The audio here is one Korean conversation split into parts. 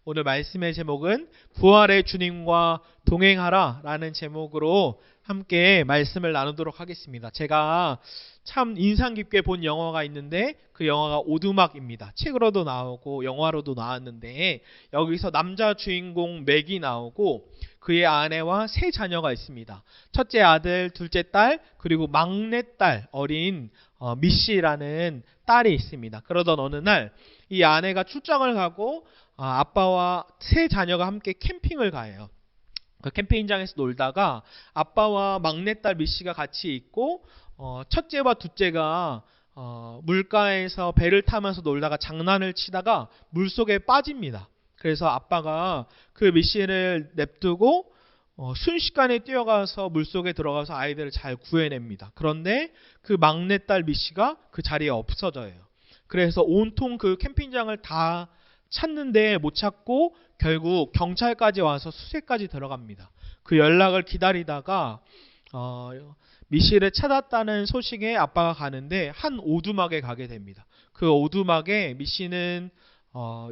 오늘 말씀의 제목은 부활의 주님과 동행하라 라는 제목으로 함께 말씀을 나누도록 하겠습니다. 제가 참 인상 깊게 본 영화가 있는데 그 영화가 오두막입니다. 책으로도 나오고 영화로도 나왔는데 여기서 남자 주인공 맥이 나오고 그의 아내와 세 자녀가 있습니다. 첫째 아들, 둘째 딸, 그리고 막내 딸 어린 미시라는 딸이 있습니다. 그러던 어느 날 이 아내가 출장을 가고 아빠와 세 자녀가 함께 캠핑을 가요. 그 캠핑장에서 놀다가 아빠와 막내딸 미씨가 같이 있고 첫째와 둘째가 물가에서 배를 타면서 놀다가 장난을 치다가 물속에 빠집니다. 그래서 아빠가 그 미씨를 냅두고 순식간에 뛰어가서 물속에 들어가서 아이들을 잘 구해냅니다. 그런데 그 막내딸 미씨가 그 자리에 없어져요. 그래서 온통 그 캠핑장을 다 찾는데 못 찾고 결국 경찰까지 와서 수색까지 들어갑니다. 그 연락을 기다리다가 미씨를 찾았다는 소식에 아빠가 가는데 한 오두막에 가게 됩니다. 그 오두막에 미씨는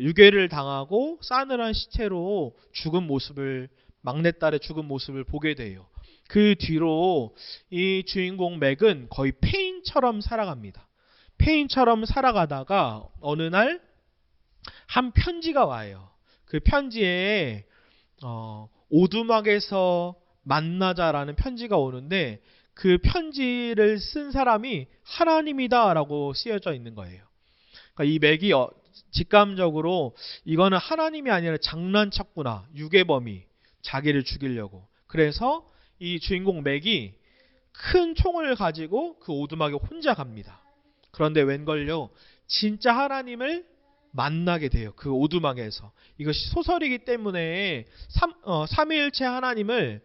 유괴를 당하고 싸늘한 시체로 죽은 모습을 막내딸의 죽은 모습을 보게 돼요. 그 뒤로 이 주인공 맥은 거의 폐인처럼 살아갑니다. 폐인처럼 살아가다가 어느 날 한 편지가 와요. 그 편지에 오두막에서 만나자라는 편지가 오는데 그 편지를 쓴 사람이 하나님이다라고 쓰여져 있는 거예요. 그러니까 이 맥이 직감적으로 이거는 하나님이 아니라 장난쳤구나. 유괴범이 자기를 죽이려고. 그래서 이 주인공 맥이 큰 총을 가지고 그 오두막에 혼자 갑니다. 그런데 웬걸요, 진짜 하나님을 만나게 돼요. 그 오두막에서. 이것이 소설이기 때문에 삼위일체 하나님을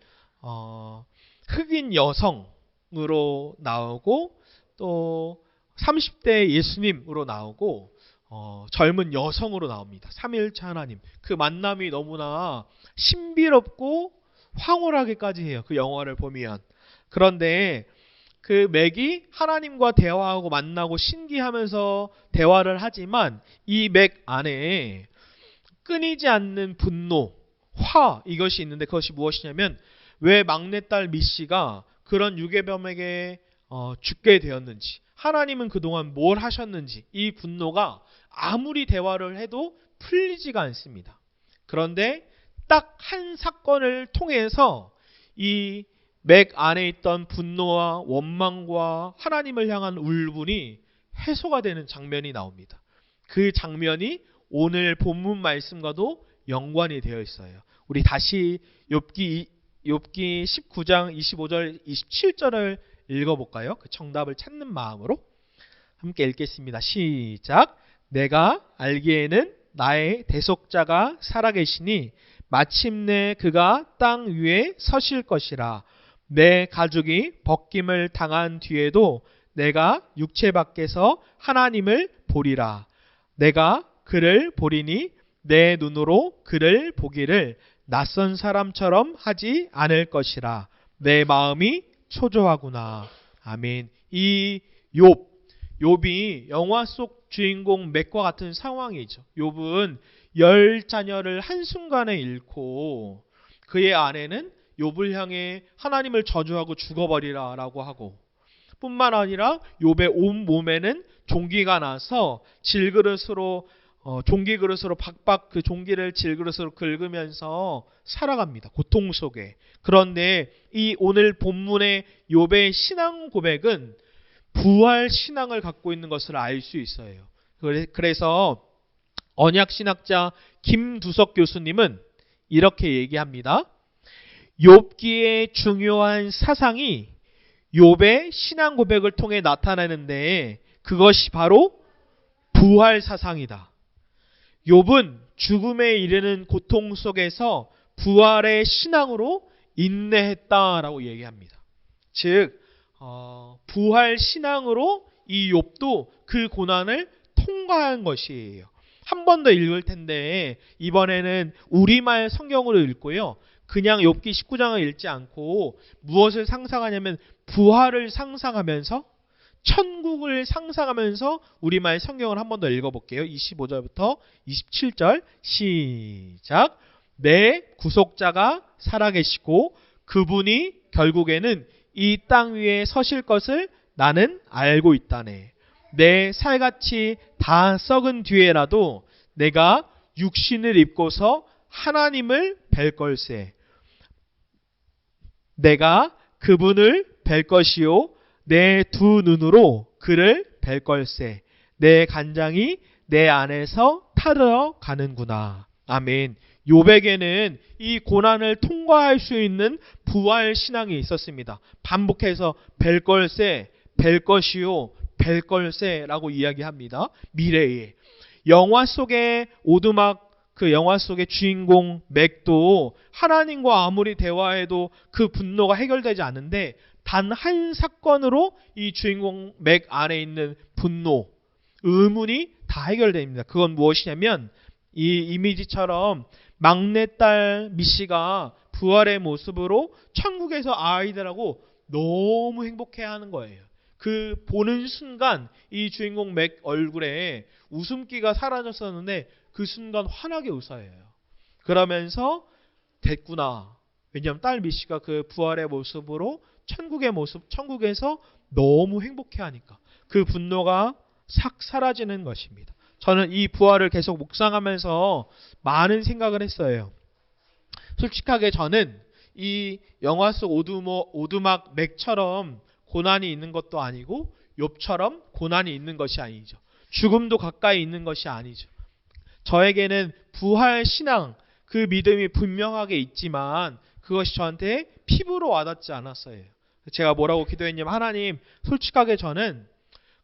흑인 여성으로 나오고 또 30대 예수님으로 나오고 젊은 여성으로 나옵니다. 삼위일체 하나님. 그 만남이 너무나 신비롭고 황홀하게까지 해요. 그 영화를 보면. 그런데 그 맥이 하나님과 대화하고 만나고 신기하면서 대화를 하지만 이 맥 안에 끊이지 않는 분노, 화 이것이 있는데 그것이 무엇이냐면 왜 막내딸 미씨가 그런 유괴범에게 죽게 되었는지, 하나님은 그동안 뭘 하셨는지 이 분노가 아무리 대화를 해도 풀리지가 않습니다. 그런데 딱 한 사건을 통해서 이 맥 안에 있던 분노와 원망과 하나님을 향한 울분이 해소가 되는 장면이 나옵니다. 그 장면이 오늘 본문 말씀과도 연관이 되어 있어요. 우리 다시 욥기 19장 25절 27절을 읽어볼까요? 그 정답을 찾는 마음으로 함께 읽겠습니다. 시작. 내가 알기에는 나의 대속자가 살아계시니 마침내 그가 땅 위에 서실 것이라. 내 가죽이 벗김을 당한 뒤에도 내가 육체 밖에서 하나님을 보리라. 내가 그를 보리니 내 눈으로 그를 보기를 낯선 사람처럼 하지 않을 것이라. 내 마음이 초조하구나. 아멘. 이 욥이 영화 속 주인공 맥과 같은 상황이죠. 욥은 10자녀를 한순간에 잃고 그의 아내는 욥을 향해 하나님을 저주하고 죽어버리라 라고 하고, 뿐만 아니라 욥의 온 몸에는 종기가 나서 질그릇으로 종기 그릇으로 박박 그 종기를 질그릇으로 긁으면서 살아갑니다. 고통 속에. 그런데 이 오늘 본문의 욥의 신앙 고백은 부활 신앙을 갖고 있는 것을 알 수 있어요. 그래서 언약 신학자 김두석 교수님은 이렇게 얘기합니다. 욥기의 중요한 사상이 욥의 신앙 고백을 통해 나타나는데 그것이 바로 부활 사상이다. 욥은 죽음에 이르는 고통 속에서 부활의 신앙으로 인내했다라고 얘기합니다. 즉 부활 신앙으로 이 욥도 그 고난을 통과한 것이에요. 한 번 더 읽을 텐데 이번에는 우리말 성경으로 읽고요. 그냥 욥기 19장을 읽지 않고 무엇을 상상하냐면 부활을 상상하면서 천국을 상상하면서 우리말 성경을 한 번 더 읽어볼게요. 25절부터 27절 시작. 내 구속자가 살아계시고 그분이 결국에는 이 땅 위에 서실 것을 나는 알고 있다네. 내 살같이 다 썩은 뒤에라도 내가 육신을 입고서 하나님을 뵐 걸세. 내가 그분을 뵐 것이요 내 두 눈으로 그를 뵐 걸세. 내 간장이 내 안에서 타러 가는구나. 아멘. 욥에게는 이 고난을 통과할 수 있는 부활 신앙이 있었습니다. 반복해서 뵐 걸세, 뵐 것이요, 뵐 걸세라고 이야기합니다. 미래에. 영화 속의 오두막, 그 영화 속의 주인공 맥도 하나님과 아무리 대화해도 그 분노가 해결되지 않는데 단 한 사건으로 이 주인공 맥 안에 있는 분노, 의문이 다 해결됩니다. 그건 무엇이냐면 이 이미지처럼 막내딸 미씨가 부활의 모습으로 천국에서 아이들하고 너무 행복해하는 거예요. 그 보는 순간 이 주인공 맥 얼굴에 웃음기가 사라졌었는데 그 순간 환하게 웃어요. 그러면서 됐구나. 왜냐하면 딸 미씨가 그 부활의 모습으로 천국의 모습, 천국에서 너무 행복해하니까 그 분노가 싹 사라지는 것입니다. 저는 이 부활을 계속 묵상하면서 많은 생각을 했어요. 솔직하게 저는 이 영화 속 오두막 맥처럼 고난이 있는 것도 아니고 욥처럼 고난이 있는 것이 아니죠. 죽음도 가까이 있는 것이 아니죠. 저에게는 부활 신앙, 그 믿음이 분명하게 있지만 그것이 저한테 피부로 와닿지 않았어요. 제가 뭐라고 기도했냐면 하나님, 솔직하게 저는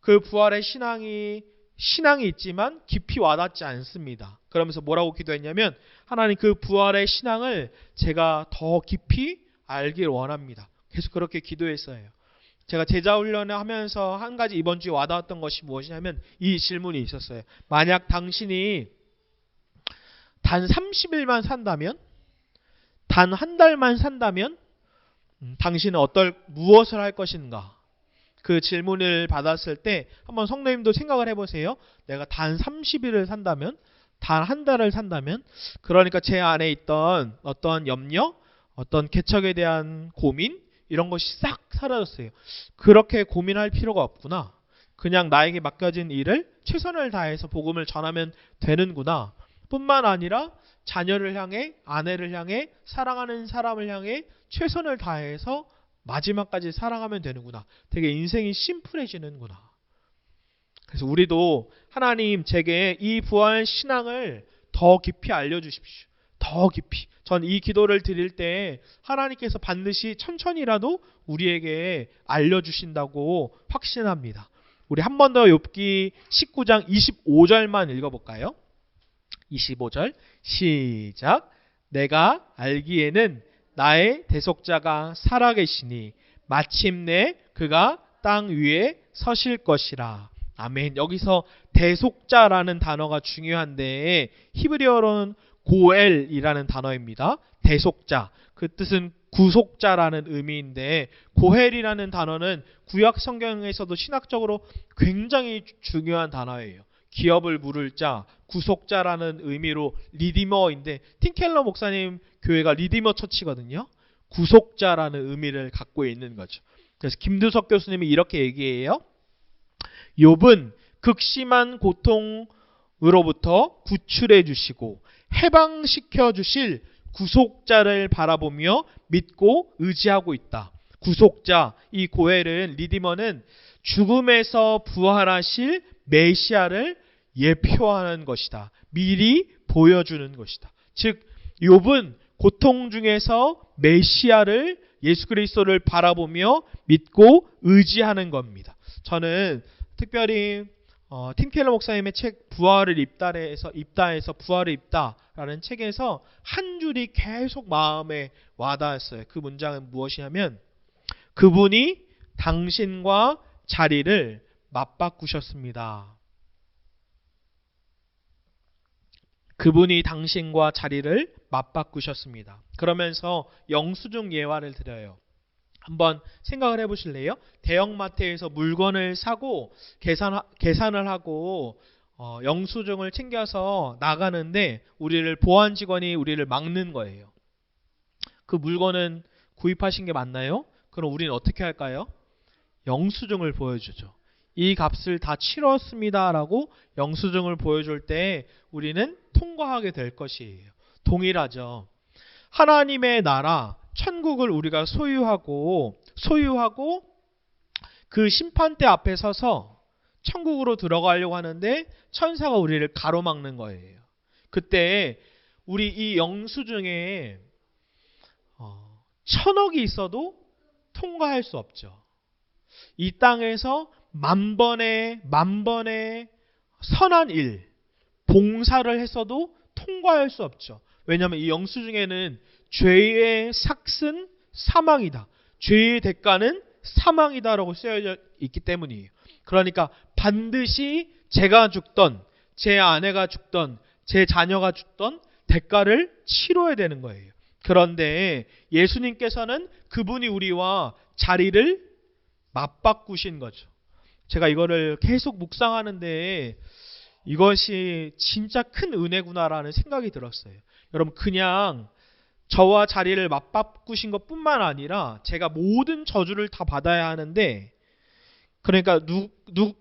그 부활의 신앙이 있지만 깊이 와닿지 않습니다. 그러면서 뭐라고 기도했냐면 하나님, 그 부활의 신앙을 제가 더 깊이 알길 원합니다. 계속 그렇게 기도했어요. 제가 제자훈련을 하면서 한 가지 이번 주에 와닿았던 것이 무엇이냐면 이 질문이 있었어요. 만약 당신이 단 30일만 산다면, 단 한 달만 산다면 당신은 무엇을 할 것인가? 그 질문을 받았을 때 한번 성도님도 생각을 해보세요. 내가 단 30일을 산다면, 단 한 달을 산다면, 그러니까 제 안에 있던 어떤 염려, 어떤 개척에 대한 고민, 이런 것이 싹 사라졌어요. 그렇게 고민할 필요가 없구나. 그냥 나에게 맡겨진 일을 최선을 다해서 복음을 전하면 되는구나. 뿐만 아니라 자녀를 향해, 아내를 향해, 사랑하는 사람을 향해 최선을 다해서 마지막까지 사랑하면 되는구나. 되게 인생이 심플해지는구나. 그래서 우리도 하나님, 제게 이 부활 신앙을 더 깊이 알려주십시오. 더 깊이. 전 이 기도를 드릴 때 하나님께서 반드시 천천히라도 우리에게 알려주신다고 확신합니다. 우리 한 번 더 욥기 19장 25절만 읽어볼까요? 25절 시작. 내가 알기에는 나의 대속자가 살아계시니 마침내 그가 땅 위에 서실 것이라. 아멘. 여기서 대속자라는 단어가 중요한데 히브리어로는 고엘이라는 단어입니다. 대속자. 그 뜻은 구속자라는 의미인데 고헬이라는 단어는 구약 성경에서도 신학적으로 굉장히 중요한 단어예요. 기업을 물을 자, 구속자라는 의미로 리디머인데 틴켈러 목사님 교회가 리디머 처치거든요. 구속자라는 의미를 갖고 있는 거죠. 그래서 김두석 교수님이 이렇게 얘기해요. 욥은 극심한 고통으로부터 구출해 주시고 해방시켜 주실 구속자를 바라보며 믿고 의지하고 있다. 구속자, 이 고헬은, 리디머는 죽음에서 부활하실 메시아를 예표하는 것이다. 미리 보여주는 것이다. 즉 욥은 고통 중에서 메시아를, 예수 그리스도를 바라보며 믿고 의지하는 겁니다. 저는 특별히 팀켈러 목사님의 책 부활을 입다해서 부활을 입다라는 책에서 한 줄이 계속 마음에 와닿았어요. 그 문장은 무엇이냐면 그분이 당신과 자리를 맞바꾸셨습니다. 그분이 당신과 자리를 맞바꾸셨습니다. 그러면서 영수증 예화를 드려요. 한번 생각을 해보실래요? 대형마트에서 물건을 사고 계산을 하고 영수증을 챙겨서 나가는데 우리를 보안 직원이 우리를 막는 거예요. 그 물건은 구입하신 게 맞나요? 그럼 우리는 어떻게 할까요? 영수증을 보여주죠. 이 값을 다 치렀습니다라고 영수증을 보여줄 때 우리는 통과하게 될 것이에요. 동일하죠. 하나님의 나라, 천국을 우리가 소유하고 그 심판대 앞에 서서 천국으로 들어가려고 하는데 천사가 우리를 가로막는 거예요. 그때 우리 이 영수증에 1000억이 있어도 통과할 수 없죠. 이 땅에서 만번의 선한 일, 봉사를 했어도 통과할 수 없죠. 왜냐하면 이 영수증에는 죄의 삭은 사망이다. 죄의 대가는 사망이다라고 쓰여져 있기 때문이에요. 그러니까 반드시 제가 죽던, 제 아내가 죽던, 제 자녀가 죽던 대가를 치러야 되는 거예요. 그런데 예수님께서는 그분이 우리와 자리를 맞바꾸신 거죠. 제가 이거를 계속 묵상하는데 이것이 진짜 큰 은혜구나라는 생각이 들었어요. 여러분, 그냥 저와 자리를 맞바꾸신 것뿐만 아니라 제가 모든 저주를 다 받아야 하는데, 그러니까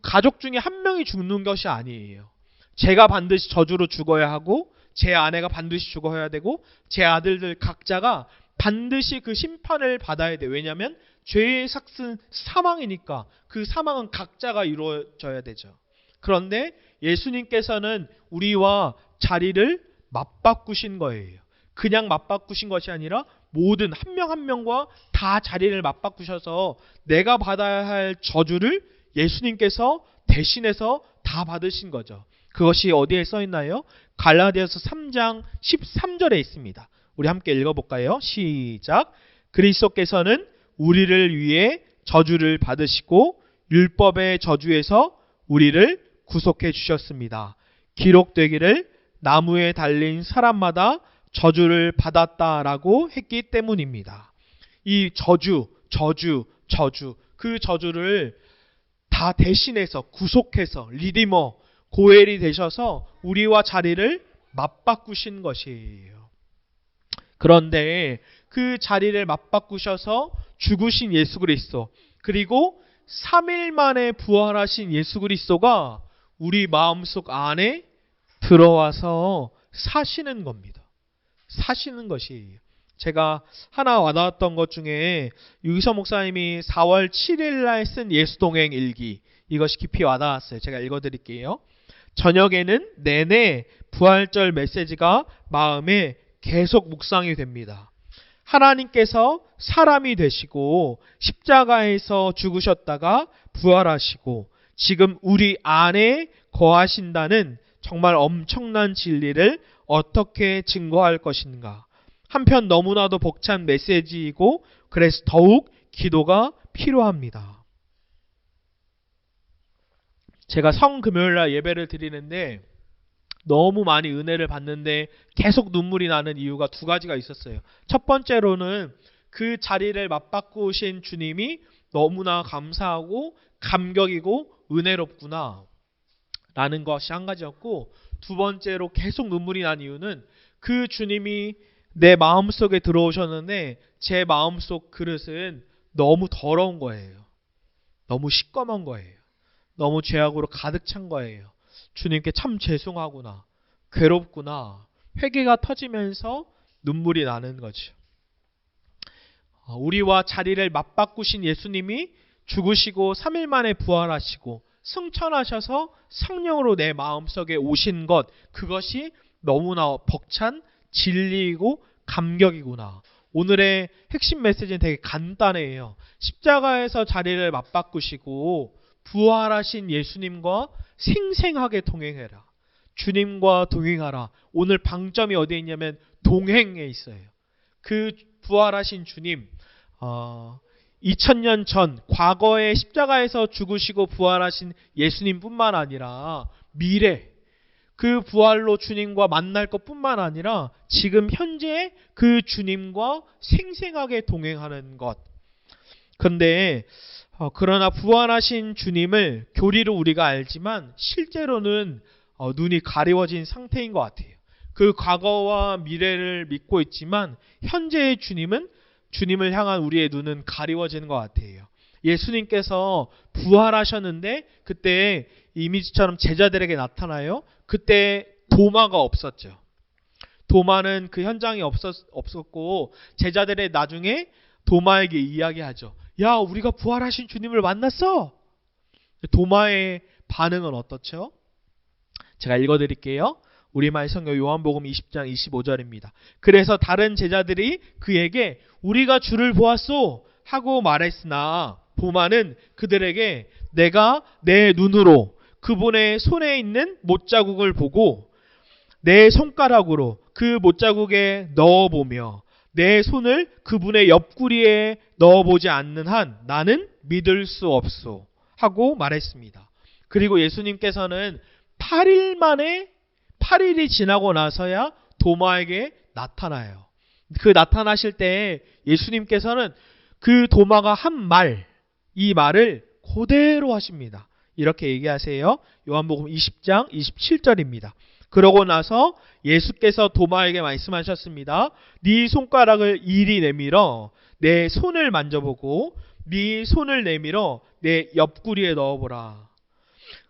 가족 중에 한 명이 죽는 것이 아니에요. 제가 반드시 저주로 죽어야 하고, 제 아내가 반드시 죽어야 되고, 제 아들들 각자가 반드시 그 심판을 받아야 돼요. 왜냐하면 죄의 삭은 사망이니까 그 사망은 각자가 이루어져야 되죠. 그런데 예수님께서는 우리와 자리를 맞바꾸신 거예요. 그냥 맞바꾸신 것이 아니라 모든 한 명 한 명과 다 자리를 맞바꾸셔서 내가 받아야 할 저주를 예수님께서 대신해서 다 받으신 거죠. 그것이 어디에 써 있나요? 갈라디아서 3장 13절에 있습니다. 우리 함께 읽어볼까요? 시작. 그리스도께서는 우리를 위해 저주를 받으시고 율법의 저주에서 우리를 구속해 주셨습니다. 기록되기를 나무에 달린 사람마다 저주를 받았다라고 했기 때문입니다. 이 저주, 그 저주를 다 대신해서 구속해서 리디머, 고엘이 되셔서 우리와 자리를 맞바꾸신 것이에요. 그런데 그 자리를 맞바꾸셔서 죽으신 예수 그리스도, 그리고 3일 만에 부활하신 예수 그리스도가 우리 마음속 안에 들어와서 사시는 겁니다. 사시는 것이에요. 제가 하나 와닿았던 것 중에 유기서 목사님이 4월 7일 날 쓴 예수동행 일기, 이것이 깊이 와닿았어요. 제가 읽어드릴게요. 저녁에는 내내 부활절 메시지가 마음에 계속 묵상이 됩니다. 하나님께서 사람이 되시고 십자가에서 죽으셨다가 부활하시고 지금 우리 안에 거하신다는 정말 엄청난 진리를 어떻게 증거할 것인가. 한편 너무나도 벅찬 메시지이고 그래서 더욱 기도가 필요합니다. 제가 성금요일날 예배를 드리는데 너무 많이 은혜를 받는데 계속 눈물이 나는 이유가 두 가지가 있었어요. 첫 번째로는 그 자리를 맞바꾸신 주님이 너무나 감사하고 감격이고 은혜롭구나 라는 것이 한 가지였고, 두 번째로 계속 눈물이 난 이유는 그 주님이 내 마음속에 들어오셨는데 제 마음속 그릇은 너무 더러운 거예요. 너무 시꺼먼 거예요. 너무 죄악으로 가득 찬 거예요. 주님께 참 죄송하구나, 괴롭구나, 회개가 터지면서 눈물이 나는 거죠. 우리와 자리를 맞바꾸신 예수님이 죽으시고 3일 만에 부활하시고 승천하셔서 성령으로 내 마음속에 오신 것, 그것이 너무나 벅찬 진리이고 감격이구나. 오늘의 핵심 메시지는 되게 간단해요. 십자가에서 자리를 맞바꾸시고 부활하신 예수님과 생생하게 동행해라. 주님과 동행하라. 오늘 방점이 어디에 있냐면 동행에 있어요. 그 부활하신 주님, 2000년 전 과거의 십자가에서 죽으시고 부활하신 예수님뿐만 아니라 미래 그 부활로 주님과 만날 것뿐만 아니라 지금 현재 그 주님과 생생하게 동행하는 것. 근데 그러나 부활하신 주님을 교리로 우리가 알지만 실제로는 눈이 가리워진 상태인 것 같아요. 그 과거와 미래를 믿고 있지만 현재의 주님을 향한 우리의 눈은 가리워지는 것 같아요. 예수님께서 부활하셨는데 그때 이미지처럼 제자들에게 나타나요. 그때 도마가 없었죠. 도마는 그 현장에 없었고 제자들의 나중에 도마에게 이야기하죠. 야, 우리가 부활하신 주님을 만났어. 도마의 반응은 어떻죠? 제가 읽어드릴게요. 우리말 성경 요한복음 20장 25절입니다. 그래서 다른 제자들이 그에게 우리가 주를 보았소 하고 말했으나 도마는 그들에게 내가 내 눈으로 그분의 손에 있는 못자국을 보고 내 손가락으로 그 못자국에 넣어보며 내 손을 그분의 옆구리에 넣어보지 않는 한 나는 믿을 수 없소 하고 말했습니다. 그리고 예수님께서는 8일이 지나고 나서야 도마에게 나타나요. 그 나타나실 때 예수님께서는 그 도마가 한 말, 이 말을 그대로 하십니다. 이렇게 얘기하세요. 요한복음 20장 27절입니다. 그러고 나서 예수께서 도마에게 말씀하셨습니다. 네 손가락을 이리 내밀어 내 손을 만져보고 네 손을 내밀어 내 옆구리에 넣어보라.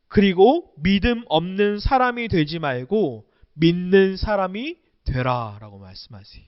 그리고 믿음 없는 사람이 되지 말고 믿는 사람이 되라 라고 말씀하세요.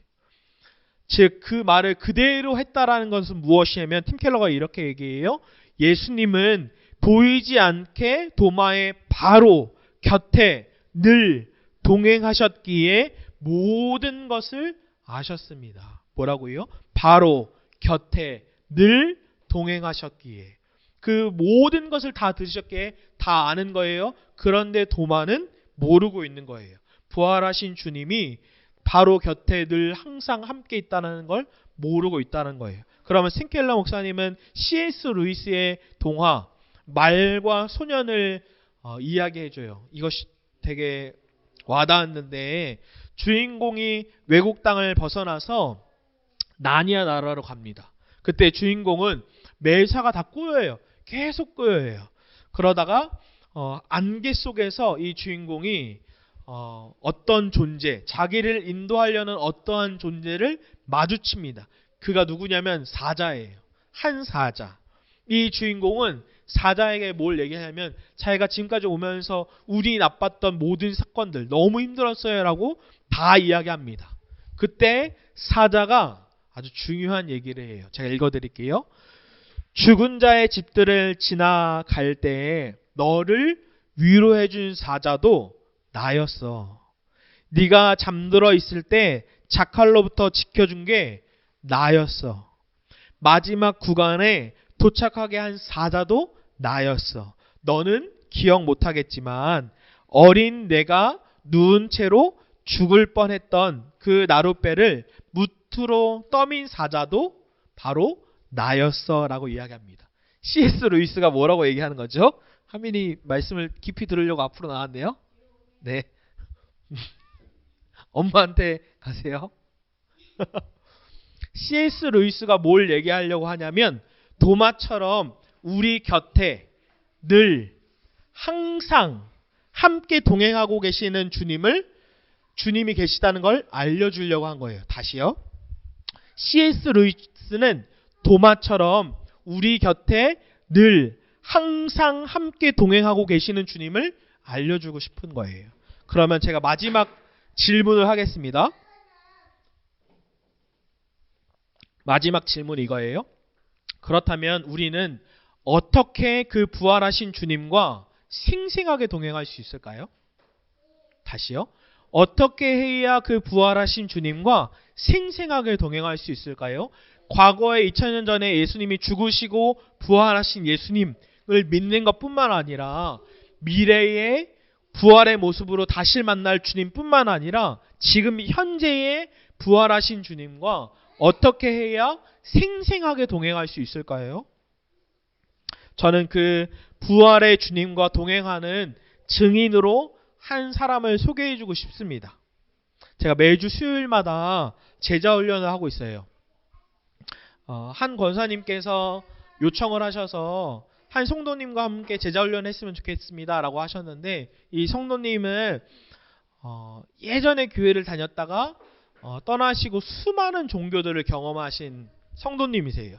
즉 그 말을 그대로 했다라는 것은 무엇이냐면 팀 켈러가 이렇게 얘기해요. 예수님은 보이지 않게 도마의 바로 곁에 늘 동행하셨기에 모든 것을 아셨습니다. 뭐라고요? 바로 곁에 늘 동행하셨기에 그 모든 것을 다 들으셨기에 다 아는 거예요. 그런데 도마는 모르고 있는 거예요. 부활하신 주님이 바로 곁에 늘 항상 함께 있다는 걸 모르고 있다는 거예요. 그러면 싱켈러 목사님은 C.S. 루이스의 동화 말과 소년을 이야기해줘요. 이것이 되게 와닿았는데 주인공이 외국 땅을 벗어나서 나니아 나라로 갑니다. 그때 주인공은 매사가 다 꼬여요. 계속 꼬여요. 그러다가 안개 속에서 이 주인공이 어떤 존재, 자기를 인도하려는 어떠한 존재를 마주칩니다. 그가 누구냐면 사자예요. 한 사자. 이 주인공은 사자에게 뭘 얘기하냐면 자기가 지금까지 오면서 운이 나빴던 모든 사건들 너무 힘들었어요 라고 다 이야기합니다. 그때 사자가 아주 중요한 얘기를 해요. 제가 읽어드릴게요. 죽은 자의 집들을 지나갈 때 너를 위로해준 사자도 나였어. 네가 잠들어 있을 때 자칼로부터 지켜준 게 나였어. 마지막 구간에 도착하게 한 사자도 나였어. 너는 기억 못하겠지만 어린 내가 누운 채로 죽을 뻔했던 그 나룻배를 무트로 떠민 사자도 바로 나였어 라고 이야기합니다. C.S. 루이스가 뭐라고 얘기하는 거죠? 하민이 말씀을 깊이 들으려고 앞으로 나왔네요. 네. 엄마한테 가세요. C.S. 루이스가 뭘 얘기하려고 하냐면 도마처럼 우리 곁에 늘 항상 함께 동행하고 계시는 주님이 계시다는 걸 알려주려고 한 거예요. 다시요. C.S. 루이스는 도마처럼 우리 곁에 늘 항상 함께 동행하고 계시는 주님을 알려주고 싶은 거예요. 그러면 제가 마지막 질문을 하겠습니다. 마지막 질문 이거예요. 그렇다면 우리는 어떻게 그 부활하신 주님과 생생하게 동행할 수 있을까요? 다시요. 어떻게 해야 그 부활하신 주님과 생생하게 동행할 수 있을까요? 과거에 2000년 전에 예수님이 죽으시고 부활하신 예수님을 믿는 것뿐만 아니라 미래의 부활의 모습으로 다시 만날 주님뿐만 아니라 지금 현재의 부활하신 주님과 어떻게 해야 생생하게 동행할 수 있을까요? 저는 그 부활의 주님과 동행하는 증인으로 한 사람을 소개해주고 싶습니다. 제가 매주 수요일마다 제자 훈련을 하고 있어요. 한 권사님께서 요청을 하셔서 한 성도님과 함께 제자훈련 했으면 좋겠습니다 라고 하셨는데, 이 성도님은 예전에 교회를 다녔다가 떠나시고 수많은 종교들을 경험하신 성도님이세요.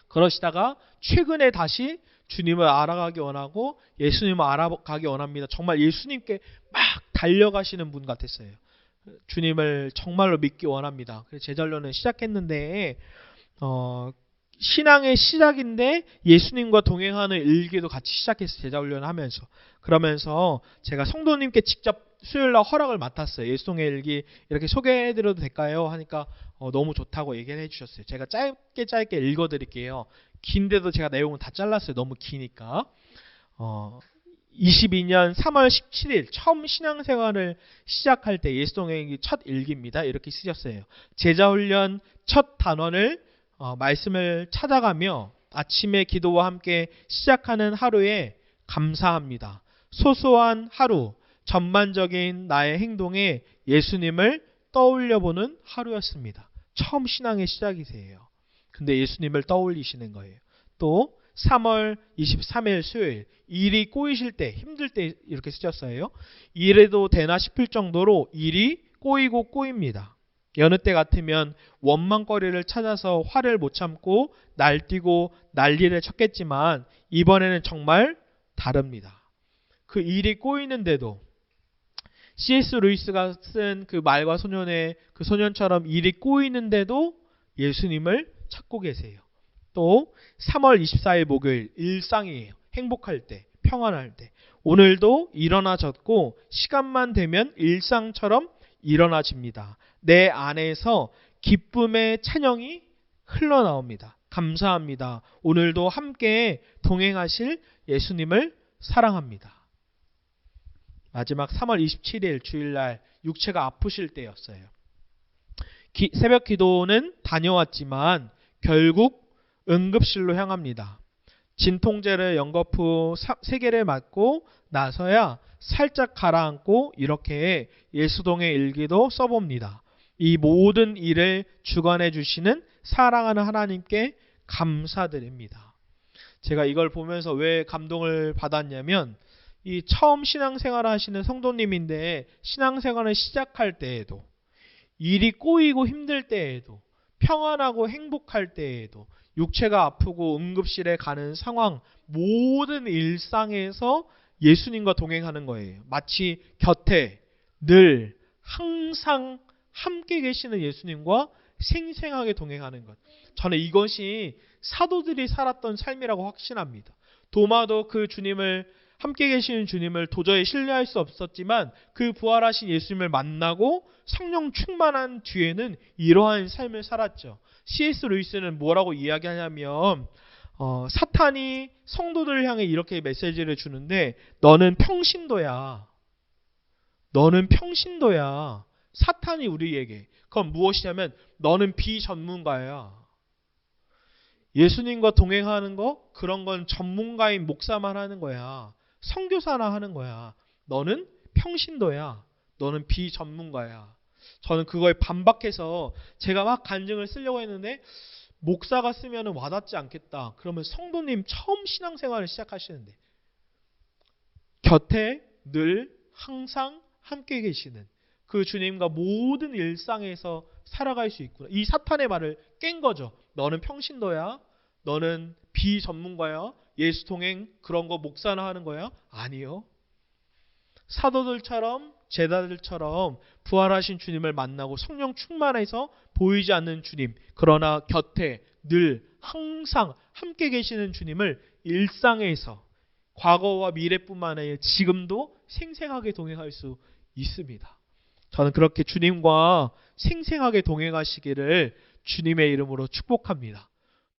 그러시다가 최근에 다시 주님을 알아가기 원하고 예수님을 알아가기 원합니다. 정말 예수님께 막 달려가시는 분 같았어요. 주님을 정말로 믿기 원합니다. 그래서 제자훈련을 시작했는데 신앙의 시작인데 예수님과 동행하는 일기도 같이 시작했어요. 제자훈련을 하면서. 그러면서 제가 성도님께 직접 수요일날 허락을 맡았어요. 예수동의 일기 이렇게 소개해드려도 될까요? 하니까 너무 좋다고 얘기를 해주셨어요. 제가 짧게 읽어드릴게요. 긴데도 제가 내용을 다 잘랐어요. 너무 기니까. 22년 3월 17일 처음 신앙생활을 시작할 때 예수동의 일기 첫 일기입니다. 이렇게 쓰셨어요. 제자훈련 첫 단원을 말씀을 찾아가며 아침에 기도와 함께 시작하는 하루에 감사합니다. 소소한 하루, 전반적인 나의 행동에 예수님을 떠올려보는 하루였습니다. 처음 신앙의 시작이세요. 근데 예수님을 떠올리시는 거예요. 또 3월 23일 수요일, 일이 꼬이실 때, 힘들 때 이렇게 쓰셨어요. 이래도 되나 싶을 정도로 일이 꼬이고 꼬입니다. 여느 때 같으면 원망거리를 찾아서 화를 못 참고 날뛰고 난리를 쳤겠지만 이번에는 정말 다릅니다. 그 일이 꼬이는데도 C.S. 루이스가 쓴 그 말과 소년의 그 소년처럼 일이 꼬이는데도 예수님을 찾고 계세요. 또 3월 24일 목요일 일상이에요. 행복할 때, 평안할 때. 오늘도 일어나졌고 시간만 되면 일상처럼 일어나집니다. 내 안에서 기쁨의 찬양이 흘러나옵니다. 감사합니다. 오늘도 함께 동행하실 예수님을 사랑합니다. 마지막 3월 27일 주일날 육체가 아프실 때였어요. 새벽 기도는 다녀왔지만 결국 응급실로 향합니다. 진통제를 연거푸 3개를 맞고 나서야 살짝 가라앉고 이렇게 예수동의 일기도 써봅니다. 이 모든 일을 주관해 주시는 사랑하는 하나님께 감사드립니다. 제가 이걸 보면서 왜 감동을 받았냐면 이 처음 신앙생활을 하시는 성도님인데 신앙생활을 시작할 때에도 일이 꼬이고 힘들 때에도 평안하고 행복할 때에도 육체가 아프고 응급실에 가는 상황 모든 일상에서 예수님과 동행하는 거예요. 마치 곁에 늘 항상 함께 계시는 예수님과 생생하게 동행하는 것. 저는 이것이 사도들이 살았던 삶이라고 확신합니다. 도마도 그 주님을 함께 계시는 주님을 도저히 신뢰할 수 없었지만 그 부활하신 예수님을 만나고 성령 충만한 뒤에는 이러한 삶을 살았죠. C.S. 루이스는 뭐라고 이야기하냐면 사탄이 성도들을 향해 이렇게 메시지를 주는데 너는 평신도야. 너는 평신도야. 사탄이 우리에게. 그건 무엇이냐면 너는 비전문가야. 예수님과 동행하는 거 그런 건 전문가인 목사만 하는 거야. 선교사나 하는 거야. 너는 평신도야. 너는 비전문가야. 저는 그거에 반박해서 제가 막 간증을 쓰려고 했는데 목사가 쓰면 와닿지 않겠다. 그러면 성도님 처음 신앙생활을 시작하시는데 곁에 늘 항상 함께 계시는 그 주님과 모든 일상에서 살아갈 수 있구나. 이 사탄의 말을 깬 거죠. 너는 평신도야. 너는 비전문가야. 예수 동행 그런 거 목사나 하는 거야? 아니요. 사도들처럼 제자들처럼 부활하신 주님을 만나고 성령 충만해서 보이지 않는 주님, 그러나 곁에 늘 항상 함께 계시는 주님을 일상에서 과거와 미래뿐만 아니라 지금도 생생하게 동행할 수 있습니다. 저는 그렇게 주님과 생생하게 동행하시기를 주님의 이름으로 축복합니다.